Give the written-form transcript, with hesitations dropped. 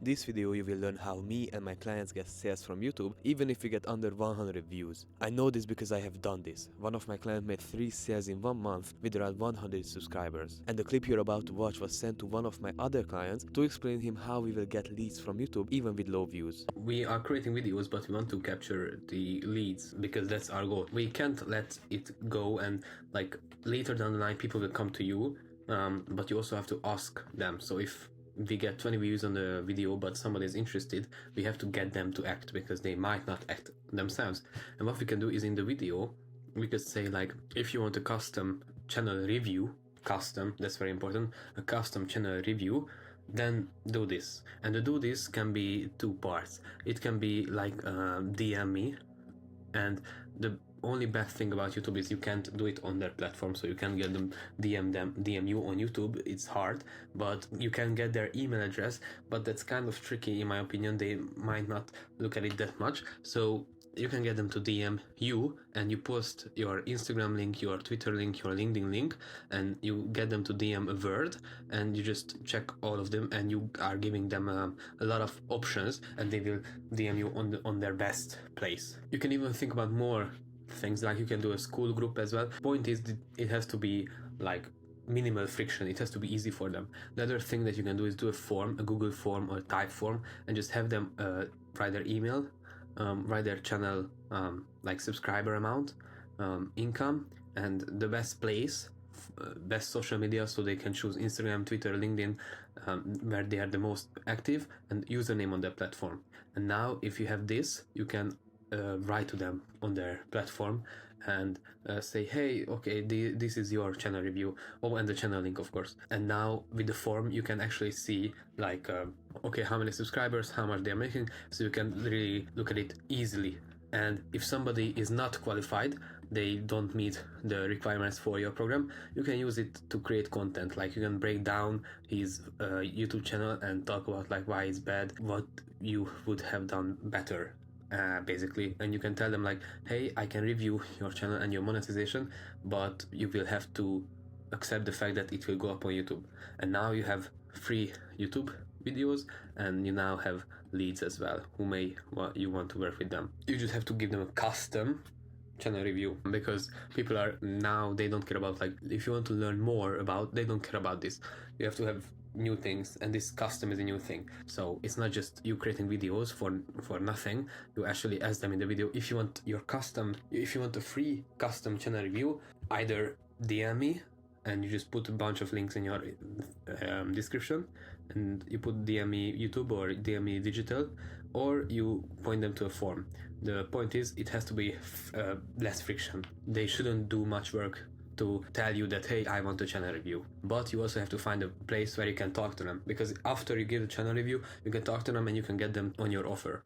This video you will learn how me and my clients get sales from YouTube even if we get under 100 views. I know this because I have done this. One of my clients made 3 sales in 1 month with around 100 subscribers. And the clip you're about to watch was sent to one of my other clients to explain him how we will get leads from YouTube even with low views. We are creating videos, but we want to capture the leads because that's our goal. We can't let it go and like later down the line people will come to you, but you also have to ask them. So if we get 20 views on the video but somebody is interested, we have to get them to act because they might not act themselves. And what we can do is in the video we could say like, if you want a custom channel review, custom, that's very important, a custom channel review, then do this. And the do this can be 2 parts. It can be like DM me, and the only bad thing about YouTube is you can't do it on their platform, so you can get them DM you on YouTube. It's hard, but you can get their email address, but that's kind of tricky in my opinion. They might not look at it that much, so you can get them to DM you, and you post your Instagram link, your Twitter link, your LinkedIn link, and you get them to DM a word, and you just check all of them, and you are giving them a lot of options, and they will DM you on their best place. You can even think about more things, like you can do a school group as well. Point is, it has to be like minimal friction. It has to be easy for them. The other thing that you can do is do a form, a Google form or a type form, and just have them write their email, write their channel like subscriber amount, income, and the best place, best social media, so they can choose Instagram, Twitter, LinkedIn, where they are the most active, and username on their platform. And now if you have this, you can write to them on their platform and say, hey, okay, this is your channel review. Oh, and the channel link, of course. And now with the form you can actually see like okay, how many subscribers, how much they're making, so you can really look at it easily. And if somebody is not qualified, they don't meet the requirements for your program, you can use it to create content. Like you can break down his YouTube channel and talk about like why it's bad, what you would have done better, basically. And you can tell them like, hey, I can review your channel and your monetization, but you will have to accept the fact that it will go up on YouTube. And now you have free YouTube videos, and you now have leads as well you want to work with them. You just have to give them a custom channel review, because people are now, they don't care about, like, if you want to learn more about, they don't care about this. You have to have new things, and this custom is a new thing. So it's not just you creating videos for nothing. You actually ask them in the video, if you want a free custom channel review, either DM me, and you just put a bunch of links in your description, and you put DM me YouTube or DM me digital, or you point them to a form. The point is, it has to be less friction. They shouldn't do much work to tell you that, hey, I want a channel review. But you also have to find a place where you can talk to them, because after you give the channel review, you can talk to them and you can get them on your offer.